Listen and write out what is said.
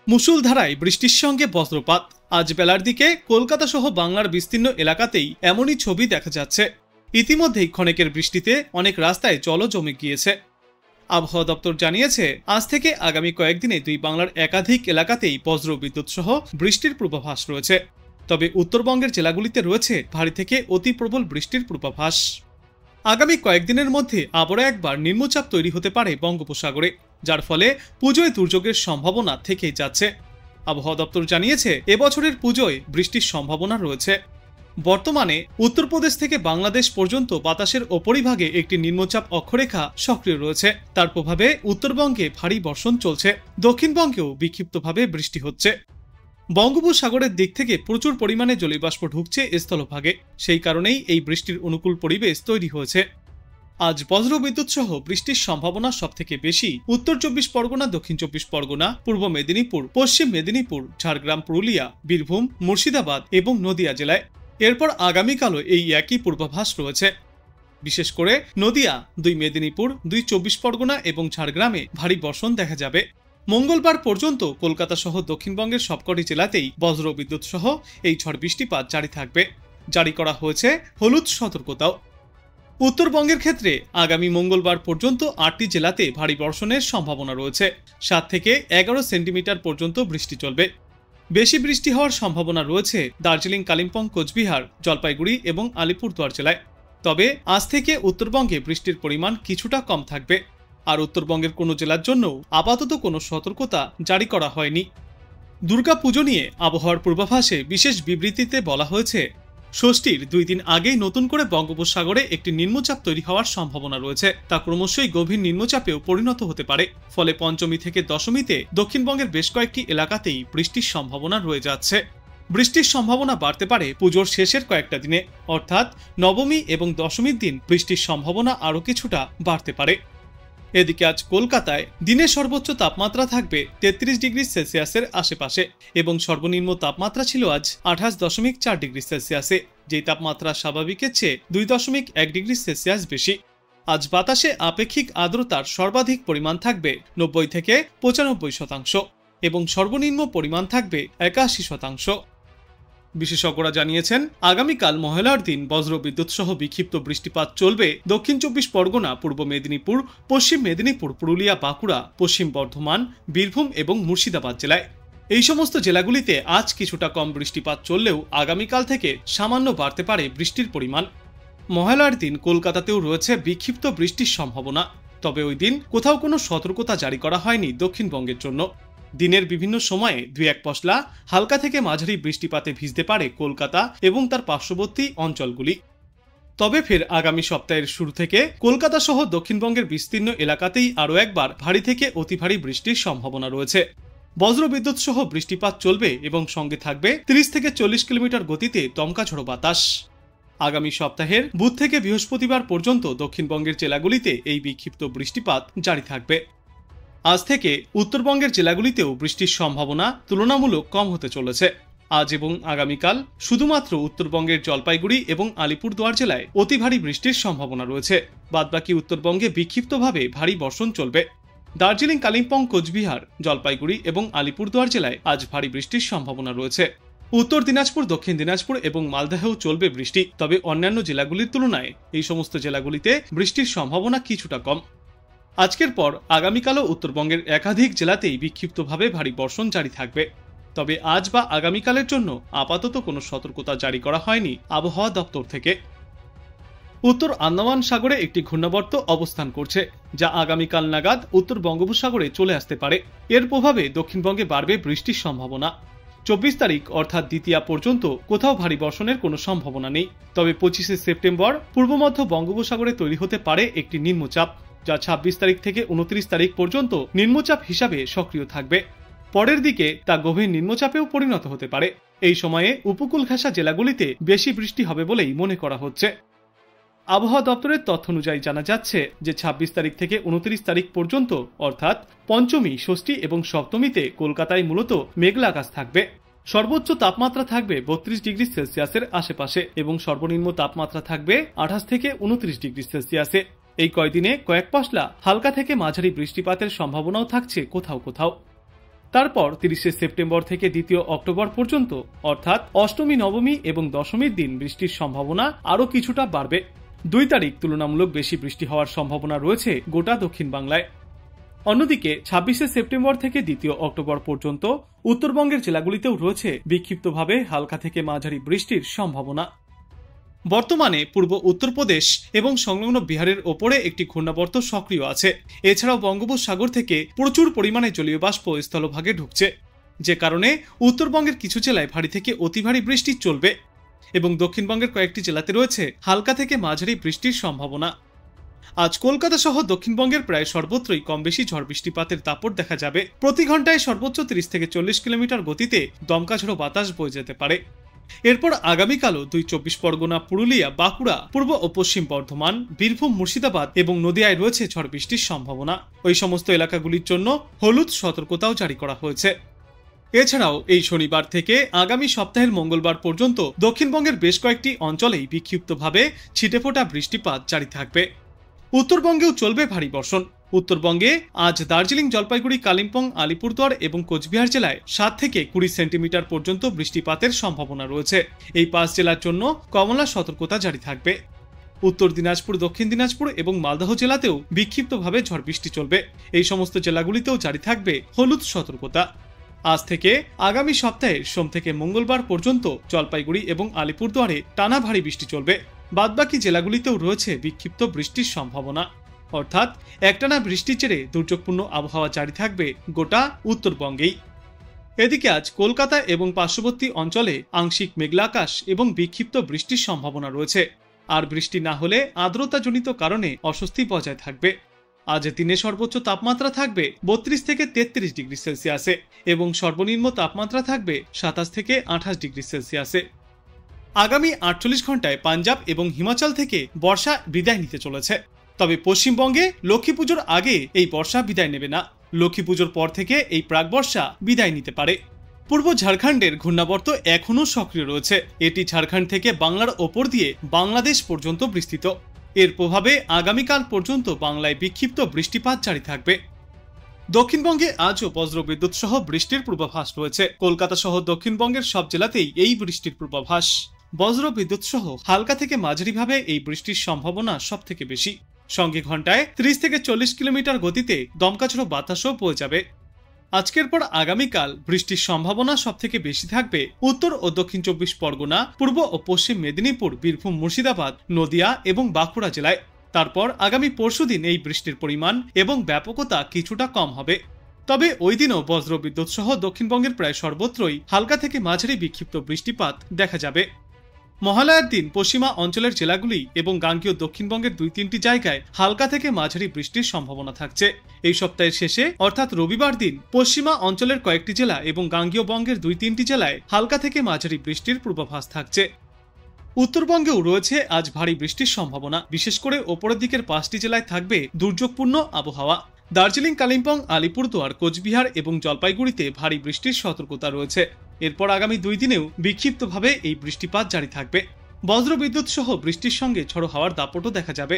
মুষলধারায় বৃষ্টির সঙ্গে বজ্রপাত। আজ বেলার দিকে কলকাতা সহ বাংলার বিস্তীর্ণ এলাকাতেই এমনই ছবি দেখা যাচ্ছে। ইতিমধ্যেই ক্ষণিকের বৃষ্টিতে অনেক রাস্তায় জলও জমে গিয়েছে। আবহাওয়া দপ্তর জানিয়েছে, আজ থেকে আগামী কয়েকদিনে দুই বাংলার একাধিক এলাকাতেই বজ্র বিদ্যুৎ সহ বৃষ্টির পূর্বাভাস রয়েছে। তবে উত্তরবঙ্গের জেলাগুলিতে রয়েছে ভারী থেকে অতি প্রবল বৃষ্টির পূর্বাভাস। আগামী কয়েকদিনের মধ্যে আবারও একবার নিম্নচাপ তৈরি হতে পারে বঙ্গোপসাগরে, যার ফলে পুজোয় দুর্যোগের সম্ভাবনা থেকেই যাচ্ছে। আবহাওয়া দপ্তর জানিয়েছে, এবছরের পুজোয় বৃষ্টির সম্ভাবনা রয়েছে। বর্তমানে উত্তরপ্রদেশ থেকে বাংলাদেশ পর্যন্ত বাতাসের ওপরিভাগে একটি নিম্নচাপ অক্ষরেখা সক্রিয় রয়েছে। তার প্রভাবে উত্তরবঙ্গে ভারী বর্ষণ চলছে, দক্ষিণবঙ্গেও বিক্ষিপ্তভাবে বৃষ্টি হচ্ছে। বঙ্গোপসাগরের দিক থেকে প্রচুর পরিমাণে জলীয়বাষ্প ঢুকছে স্থলভাগে, সেই কারণেই এই বৃষ্টির অনুকূল পরিবেশ তৈরি হয়েছে। আজ বজ্রবিদ্যুৎ সহ বৃষ্টির সম্ভাবনা সবথেকে বেশি উত্তর 24 পরগনা, দক্ষিণ 24 পরগনা, পূর্ব মেদিনীপুর, পশ্চিম মেদিনীপুর, ঝাড়গ্রাম, পুরুলিয়া, বীরভূম, মুর্শিদাবাদ এবং নদিয়া জেলায়। এরপর আগামীকালও এই একই পূর্বাভাস রয়েছে। বিশেষ করে নদিয়া, 2 মেদিনীপুর, 2 24 পরগনা এবং ঝাড়গ্রামে ভারী বর্ষণ দেখা যাবে। মঙ্গলবার পর্যন্ত কলকাতা সহ দক্ষিণবঙ্গের সবকটি জেলাতেই বজ্রবিদ্যুৎ সহ এই ঝড় বৃষ্টিপাত জারি থাকবে। জারি করা হয়েছে হলুদ সতর্কতাও। উত্তরবঙ্গের ক্ষেত্রে আগামী মঙ্গলবার পর্যন্ত 8টি জেলাতে ভারী বর্ষণের সম্ভাবনা রয়েছে। 7 থেকে 11 সেন্টিমিটার পর্যন্ত বৃষ্টি চলবে। বেশি বৃষ্টি হওয়ার সম্ভাবনা রয়েছে দার্জিলিং, কালিম্পং, কোচবিহার, জলপাইগুড়ি এবং আলিপুরদুয়ার জেলায়। তবে আজ থেকে উত্তরবঙ্গে বৃষ্টির পরিমাণ কিছুটা কম থাকবে। আর উত্তরবঙ্গের কোনো জেলার জন্য আপাতত কোনো সতর্কতা জারি করা হয়নি। দুর্গাপুজো নিয়ে আবহাওয়ার পূর্বাভাসে বিশেষ বিবৃতিতে বলা হয়েছে, ষষ্ঠীর 2 দিন আগেই নতুন করে বঙ্গোপসাগরে একটি নিম্নচাপ তৈরি হওয়ার সম্ভাবনা রয়েছে। তা ক্রমশই গভীর নিম্নচাপেও পরিণত হতে পারে। ফলে পঞ্চমী থেকে দশমীতে দক্ষিণবঙ্গের বেশ কয়েকটি এলাকাতেই বৃষ্টির সম্ভাবনা রয়ে যাচ্ছে। বৃষ্টির সম্ভাবনা বাড়তে পারে পুজোর শেষের কয়েকটা দিনে, অর্থাৎ নবমী এবং দশমীর দিন বৃষ্টির সম্ভাবনা আরও কিছুটা বাড়তে পারে। এদিকে আজ কলকাতায় দিনের সর্বোচ্চ তাপমাত্রা থাকবে 33 ডিগ্রি সেলসিয়াসের আশেপাশে এবং সর্বনিম্ন তাপমাত্রা ছিল আজ 28.4 ডিগ্রি সেলসিয়াসে, যেই তাপমাত্রা স্বাভাবিকের চেয়ে 2.1 ডিগ্রি সেলসিয়াস বেশি। আজ বাতাসে আপেক্ষিক আর্দ্রতার সর্বাধিক পরিমাণ থাকবে 90 থেকে 95% এবং সর্বনিম্ন পরিমাণ থাকবে 81%। বিশেষজ্ঞরা জানিয়েছেন, আগামীকাল মহালয়ার দিন বজ্রবিদ্যুৎ সহ বিক্ষিপ্ত বৃষ্টিপাত চলবে দক্ষিণ 24 পরগনা, পূর্ব মেদিনীপুর, পশ্চিম মেদিনীপুর, পুরুলিয়া, বাঁকুড়া, পশ্চিম বর্ধমান, বীরভূম এবং মুর্শিদাবাদ জেলায়। এই সমস্ত জেলাগুলিতে আজ কিছুটা কম বৃষ্টিপাত চললেও আগামীকাল থেকে সামান্য বাড়তে পারে বৃষ্টির পরিমাণ। মহালয়ার দিন কলকাতাতেও রয়েছে বিক্ষিপ্ত বৃষ্টির সম্ভাবনা। তবে ওই দিন কোথাও কোনো সতর্কতা জারি করা হয়নি দক্ষিণবঙ্গের জন্য। দিনের বিভিন্ন সময়ে 2-1 পশলা হালকা থেকে মাঝারি বৃষ্টিপাতে ভিজতে পারে কলকাতা এবং তার পার্শ্ববর্তী অঞ্চলগুলি। তবে ফের আগামী সপ্তাহের শুরু থেকে কলকাতা সহ দক্ষিণবঙ্গের বিস্তীর্ণ এলাকাতেই আরও একবার ভারী থেকে অতি ভারী বৃষ্টির সম্ভাবনা রয়েছে। বজ্রবিদ্যুৎ সহ বৃষ্টিপাত চলবে এবং সঙ্গে থাকবে 30 থেকে 40 কিলোমিটার গতিতে দমকা ঝড়ো বাতাস। আগামী সপ্তাহের বুধ থেকে বৃহস্পতিবার পর্যন্ত দক্ষিণবঙ্গের জেলাগুলিতে এই বিক্ষিপ্ত বৃষ্টিপাত জারি থাকবে। আজ থেকে উত্তরবঙ্গের জেলাগুলিতেও বৃষ্টির সম্ভাবনা তুলনামূলক কম হতে চলেছে। আজ এবং আগামীকাল শুধুমাত্র উত্তরবঙ্গের জলপাইগুড়ি এবং আলিপুরদুয়ার জেলায় অতি ভারী বৃষ্টির সম্ভাবনা রয়েছে। বাদবাকি উত্তরবঙ্গে বিক্ষিপ্তভাবে ভারী বর্ষণ চলবে। দার্জিলিং, কালিম্পং, কোচবিহার, জলপাইগুড়ি এবং আলিপুরদুয়ার জেলায় আজ ভারী বৃষ্টির সম্ভাবনা রয়েছে। উত্তর দিনাজপুর, দক্ষিণ দিনাজপুর এবং মালদহেও চলবে বৃষ্টি। তবে অন্যান্য জেলাগুলির তুলনায় এই সমস্ত জেলাগুলিতে বৃষ্টির সম্ভাবনা কিছুটা কম। আজকের পর আগামীকালও উত্তরবঙ্গের একাধিক জেলাতেই বিক্ষিপ্তভাবে ভারী বর্ষণ জারি থাকবে। তবে আজ বা আগামীকালের জন্য আপাতত কোনো সতর্কতা জারি করা হয়নি আবহাওয়া দপ্তর থেকে। উত্তর আন্দামান সাগরে একটি ঘূর্ণাবর্ত অবস্থান করছে, যা আগামীকাল নাগাদ উত্তর বঙ্গোপসাগরে চলে আসতে পারে। এর প্রভাবে দক্ষিণবঙ্গে বাড়বে বৃষ্টির সম্ভাবনা। 24 তারিখ অর্থাৎ দ্বিতীয়া পর্যন্ত কোথাও ভারী বর্ষণের কোনো সম্ভাবনা নেই। তবে 25শে সেপ্টেম্বর পূর্ব মধ্য বঙ্গোপসাগরে তৈরি হতে পারে একটি নিম্নচাপ, যা 26 তারিখ থেকে 29 তারিখ পর্যন্ত নিম্নচাপ হিসাবে সক্রিয় থাকবে। পরের দিকে তা গভীর নিম্নচাপেও পরিণত হতে পারে। এই সময়ে উপকূল ঘেঁষা জেলাগুলিতে বেশি বৃষ্টি হবে বলেই মনে করা হচ্ছে। আবহাওয়া দপ্তরের তথ্য অনুযায়ী জানা যাচ্ছে যে 26 তারিখ থেকে 29 তারিখ পর্যন্ত অর্থাৎ পঞ্চমী, ষষ্ঠী এবং সপ্তমীতে কলকাতায় মূলত মেঘলা আকাশ থাকবে। সর্বোচ্চ তাপমাত্রা থাকবে 32 ডিগ্রি সেলসিয়াসের আশেপাশে এবং সর্বনিম্ন তাপমাত্রা থাকবে 28 থেকে 29 ডিগ্রি সেলসিয়াসে। এই কয়দিনে কয়েক পশলা হালকা থেকে মাঝারি বৃষ্টিপাতের সম্ভাবনাও থাকছে কোথাও কোথাও। তারপর 30 সেপ্টেম্বর থেকে 2 অক্টোবর পর্যন্ত অর্থাৎ অষ্টমী, নবমী এবং দশমীর দিন বৃষ্টির সম্ভাবনা আরও কিছুটা বাড়বে। 2 তারিখ তুলনামূলক বেশি বৃষ্টি হওয়ার সম্ভাবনা রয়েছে গোটা দক্ষিণ বাংলায়। অন্যদিকে 26 সেপ্টেম্বর থেকে 2 অক্টোবর পর্যন্ত উত্তরবঙ্গের জেলাগুলিতেও রয়েছে বিক্ষিপ্তভাবে হালকা থেকে মাঝারি বৃষ্টির সম্ভাবনা। বর্তমানে পূর্ব উত্তরপ্রদেশ এবং সংলগ্ন বিহারের ওপরে একটি ঘূর্ণাবর্ত সক্রিয় আছে। এছাড়াও বঙ্গোপসাগর থেকে প্রচুর পরিমাণে জলীয় বাষ্প স্থলভাগে ঢুকছে, যে কারণে উত্তরবঙ্গের কিছু জেলায় ভারী থেকে অতি ভারী বৃষ্টি চলবে এবং দক্ষিণবঙ্গের কয়েকটি জেলাতে রয়েছে হালকা থেকে মাঝারি বৃষ্টির সম্ভাবনা। আজ কলকাতা সহ দক্ষিণবঙ্গের প্রায় সর্বত্রই কম বেশি ঝড় বৃষ্টিপাতের দাপট দেখা যাবে। প্রতি ঘন্টায় সর্বোচ্চ 30 থেকে 40 কিলোমিটার গতিতে দমকা ঝোড়ো বাতাস বয়ে যেতে পারে। এরপর আগামীকালও 24 পরগনা, পুরুলিয়া, বাঁকুড়া, পূর্ব ও পশ্চিম বর্ধমান, বীরভূম, মুর্শিদাবাদ এবং নদিয়ায় রয়েছে ঝড় বৃষ্টির সম্ভাবনা। ওই সমস্ত এলাকাগুলির জন্য হলুদ সতর্কতাও জারি করা হয়েছে। এছাড়াও এই শনিবার থেকে আগামী সপ্তাহের মঙ্গলবার পর্যন্ত দক্ষিণবঙ্গের বেশ কয়েকটি অঞ্চলেই বিক্ষিপ্তভাবে ছিটেফোঁটা বৃষ্টিপাত জারি থাকবে। উত্তরবঙ্গেও চলবে ভারী বর্ষণ। উত্তরবঙ্গে আজ দার্জিলিং, জলপাইগুড়ি, কালিম্পং, আলিপুরদুয়ার এবং কোচবিহার জেলায় 7 থেকে 20 সেন্টিমিটার পর্যন্ত বৃষ্টিপাতের সম্ভাবনা রয়েছে। এই 5 জেলার জন্য কমলা সতর্কতা জারি থাকবে। উত্তর দিনাজপুর, দক্ষিণ দিনাজপুর এবং মালদহ জেলাতেও বিক্ষিপ্তভাবে ঝড় বৃষ্টি চলবে। এই সমস্ত জেলাগুলিতেও জারি থাকবে হলুদ সতর্কতা। আজ থেকে আগামী সপ্তাহের সোম থেকে মঙ্গলবার পর্যন্ত জলপাইগুড়ি এবং আলিপুরদুয়ারে টানা ভারী বৃষ্টি চলবে। বাদবাকি জেলাগুলিতেও রয়েছে বিক্ষিপ্ত বৃষ্টির সম্ভাবনা, অর্থাৎ একটানা বৃষ্টির জেরে দুর্যোগপূর্ণ আবহাওয়া জারি থাকবে গোটা উত্তরবঙ্গেই। এদিকে আজ কলকাতা এবং পার্শ্ববর্তী অঞ্চলে আংশিক মেঘলা আকাশ এবং বিক্ষিপ্ত বৃষ্টির সম্ভাবনা রয়েছে। আর বৃষ্টি না হলে আর্দ্রতাজনিত কারণে অস্বস্তি বজায় থাকবে। আজ দিনে সর্বোচ্চ তাপমাত্রা থাকবে 32 থেকে 33 ডিগ্রি সেলসিয়াসে এবং সর্বনিম্ন তাপমাত্রা থাকবে 27 থেকে 28 ডিগ্রি সেলসিয়াসে। আগামী 48 ঘন্টায় পাঞ্জাব এবং হিমাচল থেকে বর্ষা বিদায় নিতে চলেছে। তবে পশ্চিমবঙ্গে লক্ষ্মী পুজোর আগে এই বর্ষা বিদায় নেবে না। লক্ষ্মী পুজোর পর থেকে এই প্রাক বর্ষা বিদায় নিতে পারে। পূর্ব ঝাড়খণ্ডের ঘূর্ণাবর্ত এখনও সক্রিয় রয়েছে। এটি ঝাড়খণ্ড থেকে বাংলার ওপর দিয়ে বাংলাদেশ পর্যন্ত বিস্তৃত। এর প্রভাবে আগামীকাল পর্যন্ত বাংলায় বিক্ষিপ্ত বৃষ্টিপাত জারি থাকবে। দক্ষিণবঙ্গে আজও বজ্রবিদ্যুৎ সহ বৃষ্টির পূর্বাভাস রয়েছে। কলকাতা সহ দক্ষিণবঙ্গের সব জেলাতেই এই বৃষ্টির পূর্বাভাস। বজ্রবিদ্যুৎ সহ হালকা থেকে মাঝারিভাবে এই বৃষ্টির সম্ভাবনা সব থেকে বেশি। সঙ্গে ঘন্টায় 30 থেকে 40 কিলোমিটার গতিতে দমকা ঝোড়ো বাতাসও বয়ে যাবে। আজকের পর আগামীকাল বৃষ্টির সম্ভাবনা সব থেকে বেশি থাকবে উত্তর ও দক্ষিণ 24 পরগনা, পূর্ব ও পশ্চিম মেদিনীপুর, বীরভূম, মুর্শিদাবাদ, নদিয়া এবং বাঁকুড়া জেলায়। তারপর আগামী পরশুদিন এই বৃষ্টির পরিমাণ এবং ব্যাপকতা কিছুটা কম হবে। তবে ওই দিনও বজ্রবিদ্যুৎ সহ দক্ষিণবঙ্গের প্রায় সর্বত্রই হালকা থেকে মাঝারি বিক্ষিপ্ত বৃষ্টিপাত দেখা যাবে। মহালয়ার দিন পশ্চিমা অঞ্চলের জেলাগুলি এবং গাঙ্গেয় দক্ষিণবঙ্গের 2-3টি জায়গায় হালকা থেকে মাঝারি বৃষ্টির সম্ভাবনা থাকছে। এই সপ্তাহের শেষে অর্থাৎ রবিবার দিন পশ্চিমা অঞ্চলের কয়েকটি জেলা এবং গাঙ্গেয় বঙ্গের 2-3টি জেলায় হালকা থেকে মাঝারি বৃষ্টির পূর্বাভাস থাকছে। উত্তরবঙ্গেও রয়েছে আজ ভারী বৃষ্টির সম্ভাবনা। বিশেষ করে ওপরের দিকের 5টি জেলায় থাকবে দুর্যোগপূর্ণ আবহাওয়া। দার্জিলিং, কালিম্পং, আলিপুরদুয়ার, কোচবিহার এবং জলপাইগুড়িতে ভারী বৃষ্টির সতর্কতা রয়েছে। এরপর আগামী 2 দিনেও বিক্ষিপ্তভাবে এই বৃষ্টিপাত জারি থাকবে। বজ্রবিদ্যুৎ সহ বৃষ্টির সঙ্গে ঝড়ো হাওয়ার দাপটও দেখা যাবে।